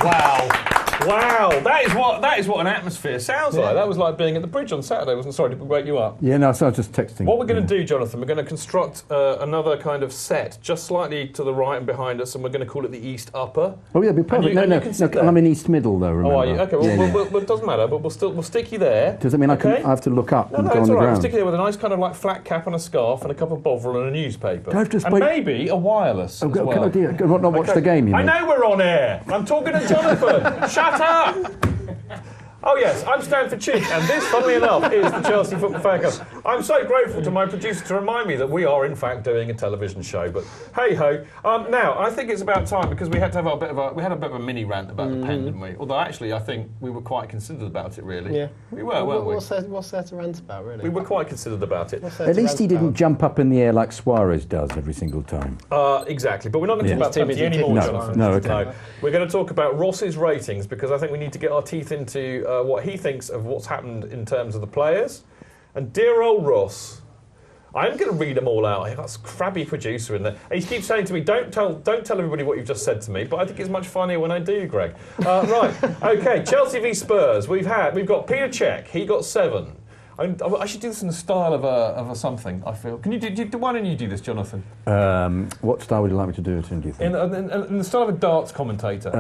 Wow, that is what an atmosphere sounds like. That was like being at the bridge on Saturday, wasn't it? Sorry, did we wake you up? Yeah, no, so I was just texting. What we're going to do, Jonathan, we're going to construct another kind of set just slightly to the right and behind us, and we're going to call it the East Upper. Oh, yeah, it'd be perfect. No, I'm in East Middle, though, remember. Oh, are you? OK, well, it doesn't matter, but we'll stick you there. Does it mean I have to look up and go on the ground? We'll stick you there with a nice kind of like flat cap and a scarf and a cup of Bovril and a newspaper. And maybe a wireless as well. Can I not watch the game, you mean? I know we're on air. I'm talking to Jonathan. Shut up! Oh yes, I'm Stamford Bridge, and this, funnily enough, is the Chelsea Football FanCast. I'm so grateful to my producer to remind me that we are in fact doing a television show. But hey ho! Now I think it's about time because we had to have a bit of a mini rant about the pen, didn't we? Although actually I think we were quite considered about it, really. Yeah, we were, weren't we? What's there to rant about, really? We were quite considered about it. At least he didn't jump up in the air like Suarez does every single time. Exactly, but we're not going to talk about penalty anymore, Jonathan. No, okay. No. We're going to talk about Ross's ratings because I think we need to get our teeth into what he thinks of what's happened in terms of the players. And dear old Ross, I'm going to read them all out. That's a crabby producer in there. He keeps saying to me, don't tell everybody what you've just said to me, but I think it's much funnier when I do, Greg. Right, OK, Chelsea v Spurs. We've got Peter Cech, he got 7. I should do this in the style of a something, I feel. Can you why don't you do this, Jonathan? What style would you like me to do it in, do you think? In the style of a darts commentator.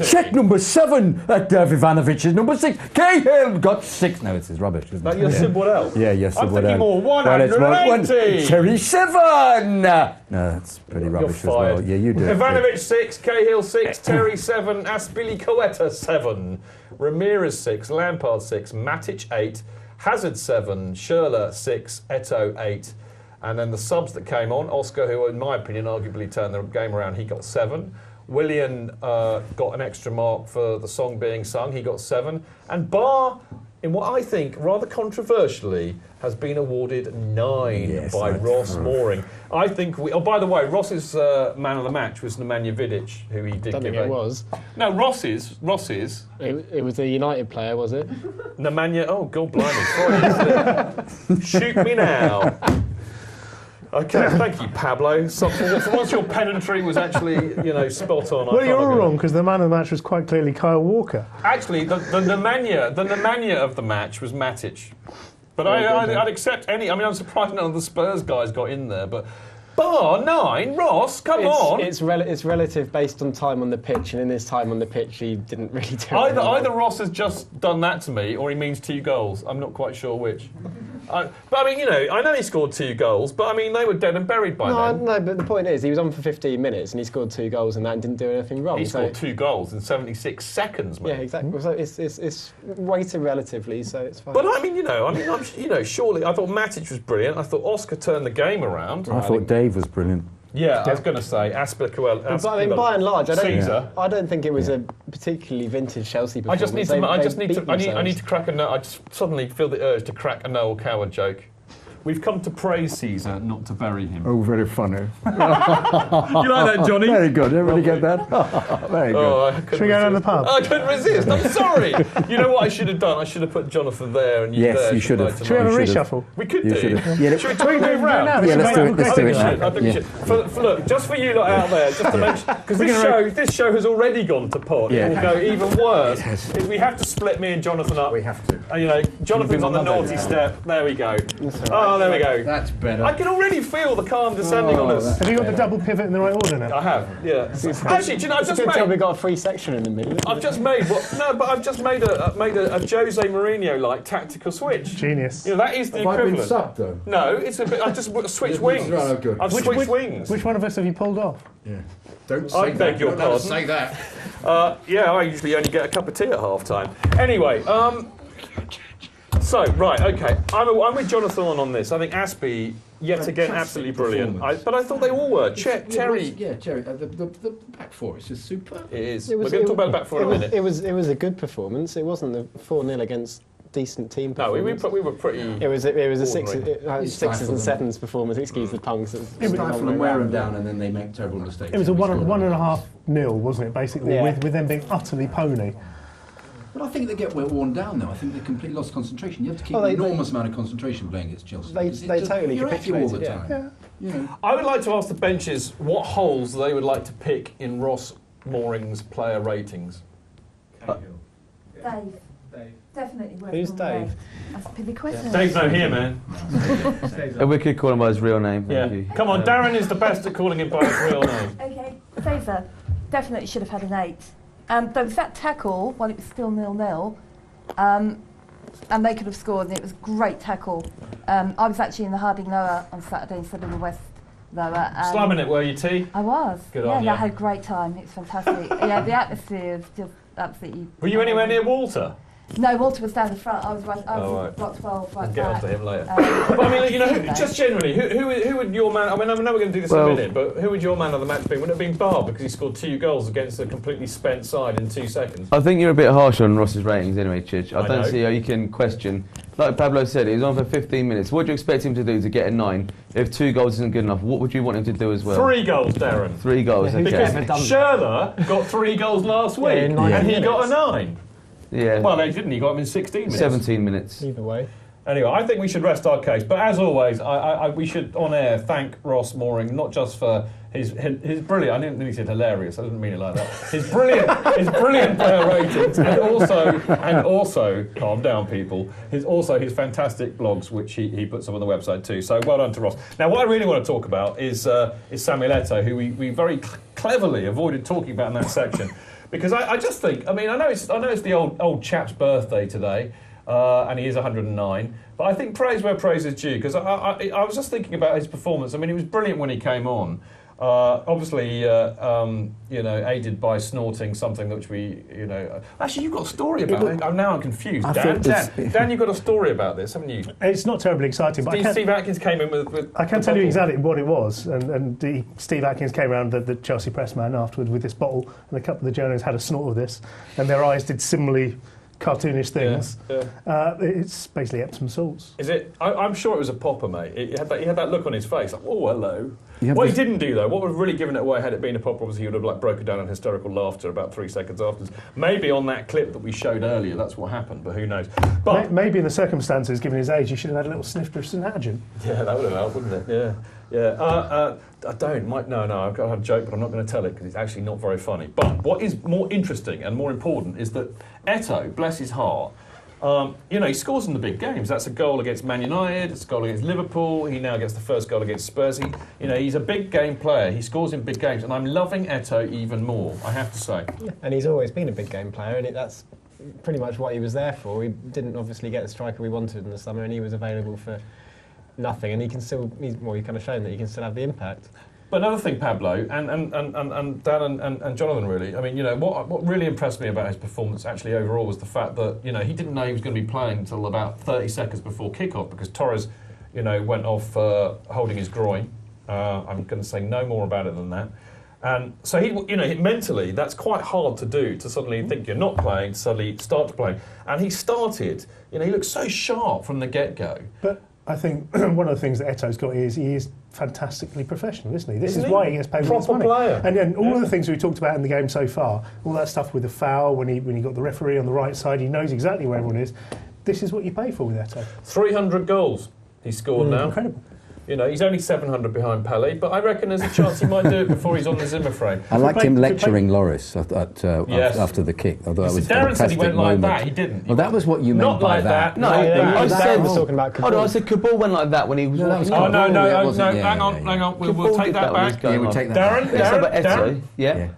Check number 7 at Ivanovic is number 6. Cahill got 6. No, it's his rubbish, isn't it? You're Sid Waddell? Yeah, yes, I'm thinking more 180. Terry 7. No, that's pretty rubbish as well. Yeah, you do. Ivanovic 6, Cahill 6, Terry 7, Aspilicueta 7. Ramirez 6, Lampard 6, Matic 8, Hazard 7, Schürrle 6, Eto'o 8, and then the subs that came on, Oscar, who in my opinion arguably turned the game around, he got 7. Willian got an extra mark for the song being sung, he got 7, and Barr, in what I think rather controversially, has been awarded 9 by Ross Mooring. I think by the way, Ross's man of the match was Nemanja Vidic, who he did I don't give think it was. No, Ross's. It was a United player, was it? Nemanja, oh God blimey, shoot me now. Okay, thank you, Pablo. So once your pedantry was actually, spot on. Well, you're all wrong because the man of the match was quite clearly Kyle Walker. Actually, the Nemanja of the match was Matic. But I'd accept any. I mean, I'm surprised none of the Spurs guys got in there. But Bar 9, Ross, come on. It's relative based on time on the pitch, and in his time on the pitch, he didn't really do it. Either Ross has just done that to me, or he means 2 goals. I'm not quite sure which. But I mean, I know he scored 2 goals, but I mean, they were dead and buried by then. No, but the point is, he was on for 15 minutes and he scored 2 goals and that didn't do anything wrong. He scored 2 goals in 76 seconds, mate. Yeah, exactly. So it's weighted relatively, so it's fine. But I mean, surely I thought Matic was brilliant. I thought Oscar turned the game around. I thought Dave was brilliant. Yeah, I was going to say Aspilicueta. But I mean, by and large, I don't think it was a particularly vintage Chelsea performance. I need to crack a Noel. I just suddenly feel the urge to crack a Noel Coward joke. We've come to praise Caesar, not to bury him. Oh, very funny. You like that, Johnny? Very good. Everybody get that? Very good. Should we go down to the pub? I couldn't resist. I'm sorry. You know what I should have done? I should have put Jonathan there and you there. Yes, you should have. Should we have a reshuffle? We could do. Yeah, should we move round? Yeah, let's do it. Let's do it I think we should. Look, just for you lot out there, just to mention, because this show has already gone to pot. It will go even worse. We have to split me and Jonathan up. We have to. Jonathan's on the naughty step. There we go. Oh, there we go. That's better. I can already feel the calm descending on us. Have you got the double pivot in the right order now? I have, yeah. Actually, do you know, I've just made... we got a free section in the middle. I've just made a Jose Mourinho-like tactical switch. Genius. That is the equivalent. Have I been subbed, though? No, it's a bit. I've just switched wings. Right, good. I've switched wings. Which one of us have you pulled off? Yeah. Don't say I beg your pardon. Say that. I usually only get a cup of tea at half time. Anyway, so, right, OK. I'm with Jonathan on this. I think Aspie, yet again, absolutely brilliant. But I thought they all were. Terry. Yeah, Terry. The back four is just superb. It is. We're going to talk about the back four in a minute. It was a good performance. It wasn't the 4-0 against decent team performance. No, we were pretty. It was a sixes and sevens performance. Excuse the puns. Stifle and wear them down, and then they make terrible mistakes. It was a 1.5-0, wasn't it? Basically, with them being utterly pony. But I think they get worn down, though. I think they completely lost concentration. You have to keep an enormous amount of concentration playing against Chelsea. They totally capitulated all the time. I would like to ask the benches what holes they would like to pick in Ross Mooring's player ratings? Dave. Definitely worth Who's calling Dave? That's a pithy question. Dave's not here, man. We could call him by his real name. Thank you. Come on, Darren is the best at calling him by his real name. Okay, Fraser definitely should have had an 8. There was that tackle while it was still 0-0, and they could have scored, and it was a great tackle. I was actually in the Harding Lower on Saturday instead of the West Lower. Slamming it, were you, T? I was. Good on you. I had a great time. It was fantastic. Yeah, the atmosphere was just absolutely... Were you anywhere near Walter? No, Walter was down the front. I was right. Right. Block 12, right We'll get back. onto him later. But I mean, you know, just generally, who would your man? I mean, I know we're going to do this in a minute, but who would your man of the match be? Would it have been Barr because he scored 2 goals against a completely spent side in 2 seconds? I think you're a bit harsh on Ross's ratings anyway, Chidge. I don't know. see how you can question. Like Pablo said, he was on for 15 minutes. What do you expect him to do to get a 9? If 2 goals isn't good enough, what would you want him to do as well? 3 goals, Darren. 3 goals, okay. Because Schürrle got 3 goals last week, in 9 and he minutes. got a 9. Yeah. Well, they didn't. He got him in 16 minutes. 17 minutes. Either way. Anyway, I think we should rest our case. But as always, we should, on air, thank Ross Mooring, not just for his brilliant, I didn't really say hilarious, I didn't mean it like that, his brilliant player ratings, and also, calm down people, his fantastic blogs, which he puts up on the website too. So well done to Ross. Now, what I really want to talk about is Samuel Eto'o, who we very cleverly avoided talking about in that section. Because I just think, I mean, I know it's the old chap's birthday today, and he is 109. But I think praise where praise is due. Because I was just thinking about his performance. I mean, it was brilliant when he came on. Obviously, aided by snorting something which we, Actually, you've got a story about it. I'm confused. Dan, you've got a story about this, haven't you? It's not terribly exciting, but Steve Atkins came in with I can tell you exactly what it was. And Steve Atkins came around, the Chelsea press man, afterwards with this bottle, and a couple of the journalists had a snort of this, and their eyes did similarly cartoonish things. Yeah. It's basically Epsom salts. Is it? I'm sure it was a popper, mate. He had that look on his face, like, oh, hello. Yeah, what he didn't do, though, what would have really given it away had it been a popper, obviously he would have broken down in hysterical laughter about 3 seconds afterwards. Maybe on that clip that we showed earlier, that's what happened, but who knows. But maybe in the circumstances, given his age, he should have had a little snifter of Synergen. Yeah, that would have helped, wouldn't it? Yeah. I don't. I've got a joke, but I'm not going to tell it because it's actually not very funny. But what is more interesting and more important is that Eto'o, bless his heart, he scores in the big games. That's a goal against Man United, it's a goal against Liverpool, he now gets the first goal against Spurs. He's a big game player, he scores in big games, and I'm loving Eto'o even more, I have to say. Yeah, and he's always been a big game player, and that's pretty much what he was there for. We didn't obviously get the striker we wanted in the summer, and he was available for nothing, and he can still, he's kind of shown that he can still have the impact. But another thing, Pablo, and Dan and Jonathan, really, I mean, what really impressed me about his performance actually overall was the fact that, he didn't know he was going to be playing until about 30 seconds before kickoff because Torres, went off holding his groin. I'm going to say no more about it than that. And so mentally, that's quite hard to do, to suddenly think you're not playing, to suddenly start to play. And he started, he looked so sharp from the get-go. But I think one of the things that Eto'o's got is he is fantastically professional, isn't he? This is why he gets paid all this money. Player. And all of the things we talked about in the game so far, all that stuff with the foul, when he got the referee on the right side, he knows exactly where everyone is. This is what you pay for with Eto'o. 300 goals he's scored now. Incredible. He's only 700 behind Pele, but I reckon there's a chance he might do it before he's on the Zimmer frame. I liked him lecturing Loris after the kick. I thought that was Darren said he went moment. like that. He didn't. Well, that was what you meant Not by like that. No, I said was talking about Kabul. I said Kabul went like that when he was. No, that was walking Kabul. out. No. Hang on. We'll take that back. Yeah, we'll take that back. Darren. Yeah.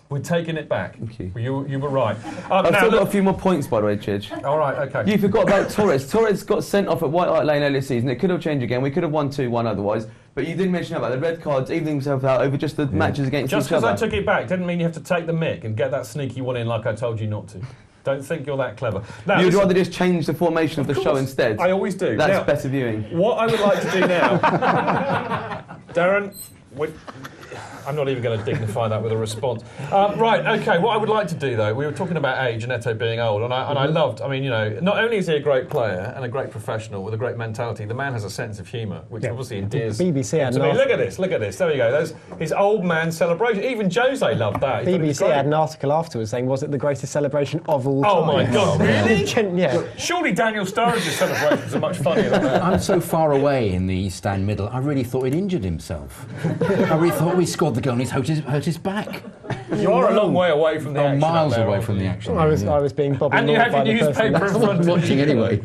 We're taking it back. Thank you. You were right. I've still got a few more points, by the way, Chidge. All right, okay. You forgot about Torres. Torres got sent off at White Hart Lane earlier this season. It could have changed again. We could have won 2-1 otherwise. But you didn't mention about the red cards evening himself out over just the matches against just each other. Just because I took it back didn't mean you have to take the mick and get that sneaky one in like I told you not to. Don't think you're that clever. Now, You'd rather just change the formation of the show instead? I always do. That's now, better viewing. What I would like to do now... Darren... I'm not even going to dignify that with a response. Right, OK, what I would like to do, though, we were talking about age and Eto'o being old, and I loved, not only is he a great player and a great professional with a great mentality, the man has a sense of humour, which obviously endears BBC had to me. Look at this, there we go. There's his old man celebration. Even Jose loved that. BBC had an article afterwards saying, was it the greatest celebration of all time? Oh, my God, really? Yeah. Surely Daniel Sturridge's celebrations are much funnier than that. I'm so far away in the East Stand middle, I really thought he'd injured himself. I really thought we scored the goal and he's hurt his back. You are a long way away from the action. Miles up there, away aren't from you? the action. I was being Bobby And you Moore had by your the person. newspaper in front of you. watching anyway.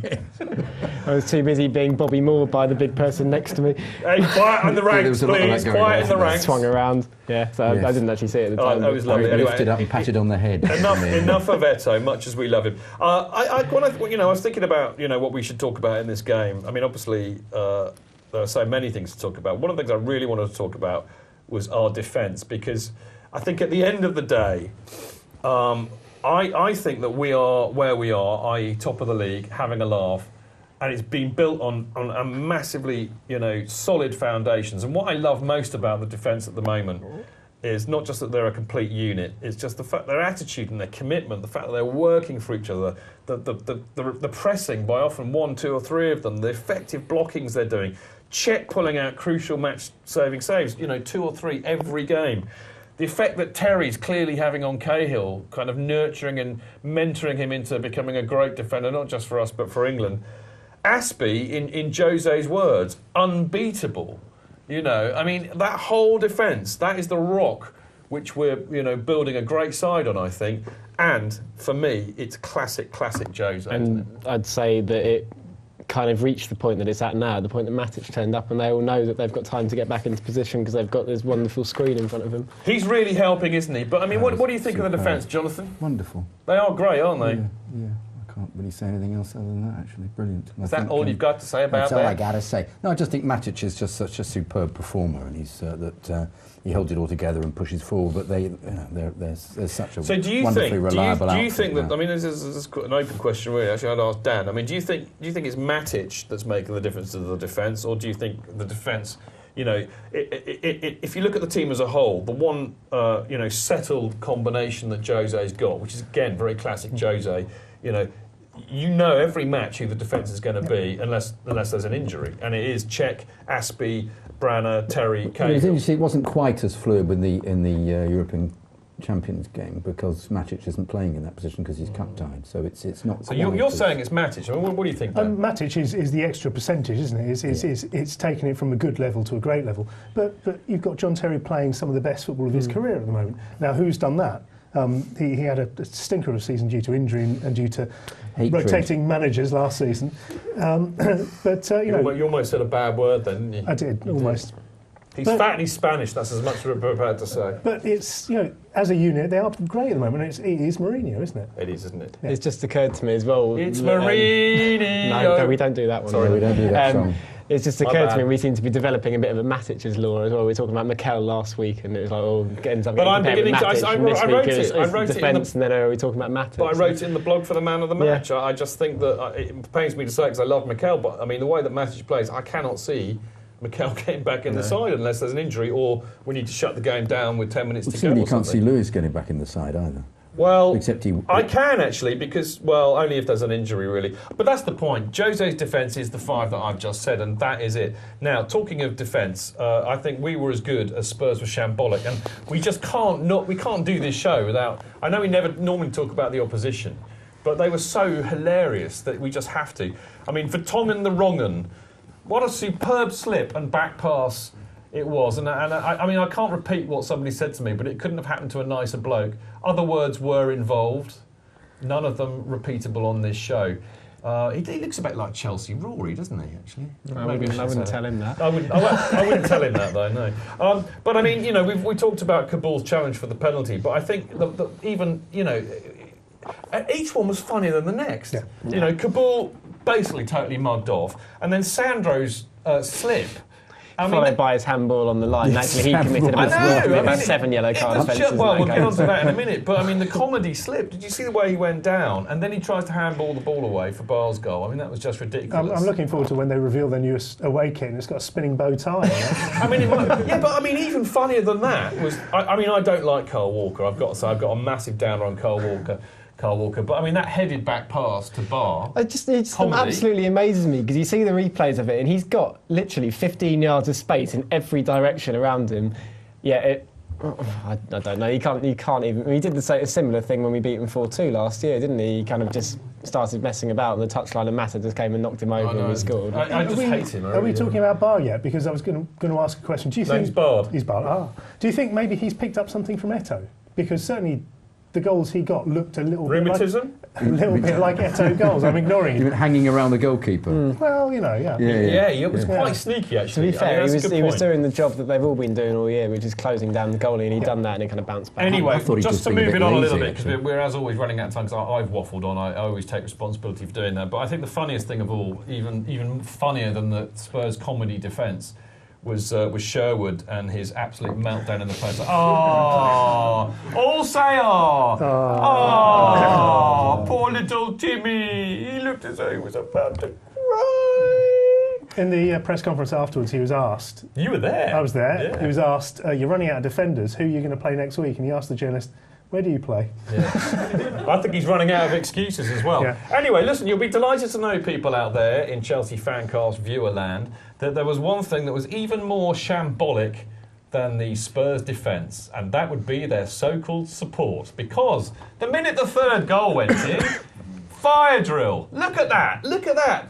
I was too busy being Bobby Moore by the big person next to me. Hey, quiet in the ranks, was a lot of please. that going Quiet on in the there. ranks. Swung around. Yeah, so Yes. I didn't actually see it at the time. That was lovely. Very Anyway, lifted up and patted on the head. Enough of Eto'o, much as we love him. I was thinking about what we should talk about in this game. I mean, obviously, there are so many things to talk about. One of the things I really wanted to talk about was our defence, because I think at the end of the day, I think that we are where we are, i.e. top of the league, having a laugh, and it's been built on a massively, solid foundations. And what I love most about the defence at the moment is not just that they're a complete unit, it's just the fact their attitude and their commitment, the fact that they're working for each other, the pressing by often 1, 2 or 3 of them, the effective blockings they're doing, Czech pulling out crucial match-saving saves, 2 or 3 every game. The effect that Terry's clearly having on Cahill, kind of nurturing and mentoring him into becoming a great defender, not just for us but for England. Aspie, in Jose's words, unbeatable. I mean, that whole defence, that is the rock which we're, building a great side on, I think. And, for me, it's classic Jose, isn't it? I'd say that it kind of reached the point that it's at now, the point that Matic turned up, and they all know that they've got time to get back into position because they've got this wonderful screen in front of them. He's really helping, isn't he? But, I mean, what do you think of the defence, Jonathan? Wonderful. They are great, aren't they? Yeah. I can't really say anything else other than that, actually. Brilliant. Is that all you've got to say about that? That's all I got to say. No, I just think Matic is just such a superb performer, and he's he holds it all together and pushes forward. But there's such a wonderfully reliable outfit. Do you think that? I mean, this is an open question, really. Actually, I'd ask Dan. I mean, do you think it's Matic that's making the difference to the defence, or do you think the defence? If you look at the team as a whole, the one settled combination that Jose's got, which is again very classic Jose. Every match who the defence is going to be, unless there's an injury, and it is Czech, Aspie, Branner, Terry, Cahill. It wasn't quite as fluid in the European Champions game because Matic isn't playing in that position because he's cup tied, so it's not. So you're saying it's Matic. I mean, what do you think, Dan? Matic is the extra percentage, isn't it? It's taking it from a good level to a great level. But you've got John Terry playing some of the best football of his career at the moment. Now, who's done that? He had a stinker of a season due to injury and due to rotating managers last season. You almost said a bad word then, didn't you? I did, almost. He's fat and he's Spanish, that's as much as we're prepared to say. But it's, as a unit, they are great at the moment. It is Mourinho, isn't it? It is, isn't it? Yeah. It's just occurred to me as well. It's Mourinho! No, we don't do that one. Sorry, we don't do that song. It's just occurred to me we seem to be developing a bit of a Matic's law as well. We were talking about Mikel last week, and it was like, ends up getting compared with Matic. I wrote it defence, and then are we talking about Matic? But I wrote it in the blog for the man of the match. Yeah. I just think that it pains me to say because I love Mikel, but I mean the way that Matic plays, I cannot see Mikel getting back in the side unless there's an injury or we need to shut the game down with 10 minutes to go. You can't see Lewis getting back in the side either. Well, except I can actually because, only if there's an injury really. But that's the point. Jose's defence is the 5 that I've just said, and that is it. Now, talking of defence, I think we were as good as Spurs were shambolic, and we just can't do this show without. I know we never normally talk about the opposition, but they were so hilarious that we just have to. I mean, Vertonghen the Wrongun. What a superb slip and back pass it was. And I mean, I can't repeat what somebody said to me, but it couldn't have happened to a nicer bloke. Other words were involved. None of them repeatable on this show. He looks a bit like Chelsea Rory, doesn't he, actually? I wouldn't tell him that. I wouldn't tell him that, though, no. But, I mean, we talked about Kabul's challenge for the penalty, but I think even each one was funnier than the next. Yeah. Kabul basically totally mugged off, and then Sandro's slip. Followed by his handball on the line. Actually, he committed about 7 yellow card offences. Well, we'll get on to that in a minute. But I mean, the comedy slip. Did you see the way he went down? And then he tries to handball the ball away for Bale's goal. I mean, that was just ridiculous. I'm looking forward to when they reveal their newest away kit and it's got a spinning bow tie. I mean, but I mean, even funnier than that was. I mean, I don't like Kyle Walker. I've got to say, I've got a massive downer on Kyle Walker. But I mean that headed back pass to Bar. It just absolutely amazes me because you see the replays of it and he's got literally 15 yards of space in every direction around him. Yeah, I don't know. He can't even. He did a similar thing when we beat him 4-2 last year, didn't he? He kind of just started messing about on the touchline and Mata just came and knocked him over and we scored. I just hate him. Are we talking about Bar yet? Because I was going to ask a question. Do you think Name's Bard. He's Bard. Do you think maybe he's picked up something from Eto'o? because certainly the goals he got looked a little Rheumatism? bit like Eto'o goals. I'm ignoring You it. mean hanging around the goalkeeper? Well, yeah. Yeah, he was quite sneaky, actually. To be fair, he was point. doing the job that they've all been doing all year, which is closing down the goalie, and he'd done that and he kind of bounced back. Anyway, just to move it on a little bit, lazy, because we're as always running out of time, because I've waffled on. I always take responsibility for doing that. But I think the funniest thing of all, even funnier than the Spurs comedy defence, was Sherwood and his absolute meltdown in the post. All say poor little Timmy. He looked as though he was about to cry. In the press conference afterwards, he was asked... You were there. I was there. Yeah. He was asked, you're running out of defenders. Who are you going to play next week? And he asked the journalist, where do you play? Yeah. I think he's running out of excuses as well. Yeah. Anyway, listen, you'll be delighted to know, people out there in Chelsea FanCast viewer land, that there was one thing that was even more shambolic than the Spurs defence, and that would be their so-called support. Because the minute the third goal went in, fire drill. Look at that. Look at that.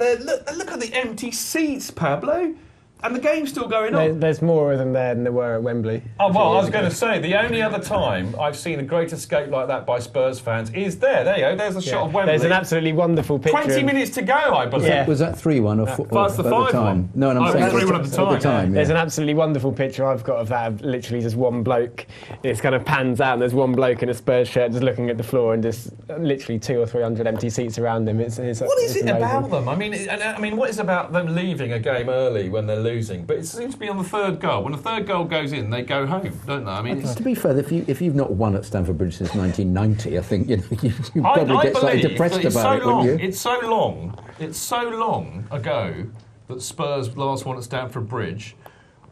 Look at the empty seats, Pablo. And the game's still going on. There's more of them there than there were at Wembley. Oh, well, I was going to say, the only other time I've seen a great escape like that by Spurs fans is there. There you go. There's a shot of Wembley. There's an absolutely wonderful picture. 20 minutes to go, I believe. Yeah. Was that 3-1 or 4 That's the at the 5-1. time? No, I'm saying 3-1 at the time. yeah. There's an absolutely wonderful picture I've got of that, of literally just one bloke. It's kind of pans out and there's one bloke in a Spurs shirt just looking at the floor and just literally 200 or 300 empty seats around him. What is it about them? I mean, what is it about them leaving a game early when they're losing? But it seems to be on the third goal. When the third goal goes in, they go home, don't they? I mean, to be fair, if you've not won at Stamford Bridge since 1990, I think you probably get slightly depressed about it, wouldn't you? It's so long ago that Spurs last won at Stamford Bridge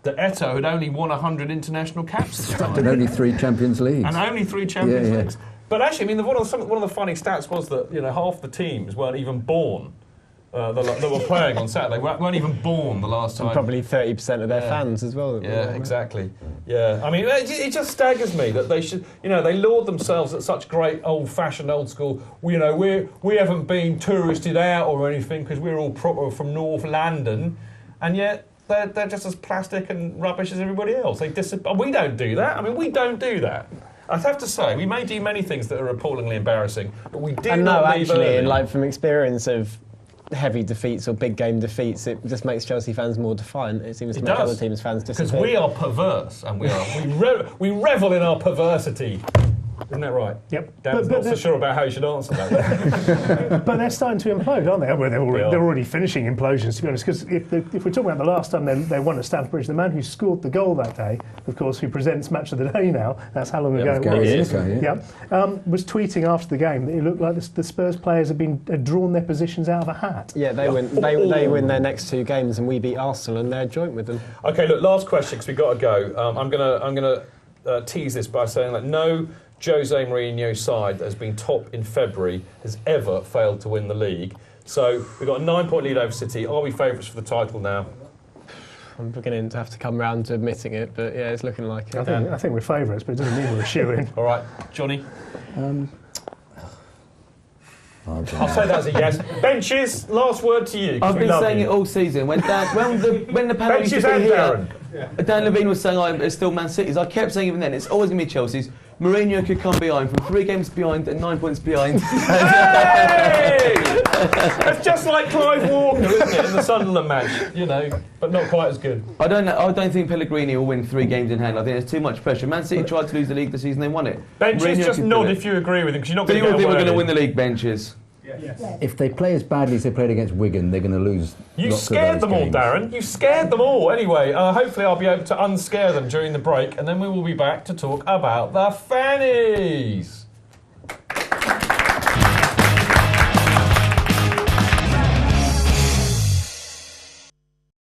that Eto'o had only won 100 international caps at the time. And only 3 Champions Leagues. Leagues. But actually, I mean, one of the funny stats was that half the teams weren't even born. That were playing on Saturday weren't even born the last time. And probably 30% of their fans as well. Yeah, exactly. Yeah, I mean, it just staggers me that they should, they laud themselves at such great old-fashioned, old-school. We haven't been touristed out or anything because we're all proper from North London, and yet they're just as plastic and rubbish as everybody else. We don't do that. I mean, we don't do that. I'd have to say, we may do many things that are appallingly embarrassing, but we do not leave early. And like from experience of heavy defeats or big game defeats, it just makes Chelsea fans more defiant. It seems to make other teams' fans disappear. Because we are perverse, and we revel in our perversity. Isn't that right? Yep. Dan's not so sure about how you should answer that. But they're starting to implode, aren't they? Well, they're already finishing implosions, to be honest. Because if we're talking about the last time they won at Stamford Bridge, the man who scored the goal that day, of course, who presents Match of the Day now, that's how long ago it was. Was tweeting after the game that it looked like the Spurs players had drawn their positions out of a hat. Yeah, they win their next 2 games, and we beat Arsenal, and they're joint with them. Okay, look, last question because we've got to go. I'm gonna tease this by saying that no Jose Mourinho side that has been top in February has ever failed to win the league. So we've got a 9-point lead over City. Are we favourites for the title now? I'm beginning to have to come round to admitting it, but yeah, it's looking like it. I think we're favourites, but it doesn't mean we're a shoo-in. All right, Johnny? I'll say that as a yes. Benches, last word to you. I've been saying it all season. When the panel used to be here, Dan Levine was saying it's still Man City's. I kept saying even then, it's always going to be Chelsea's. Mourinho could come behind from 3 games behind and 9 points behind. Hey! It's just like Clive Walker, isn't it, in the Sunderland match, but not quite as good. I don't think Pellegrini will win 3 games in hand. I think there's too much pressure. Man City tried to lose the league this season, they won it. Benches, just nod if you agree with him, because you're not going to get away. Do you think we're going to win the league, Benches? Yes. If they play as badly as they played against Wigan, they're going to lose. You scared them all, Darren. You scared them all. Anyway, hopefully I'll be able to unscare them during the break, and then we will be back to talk about the fannies.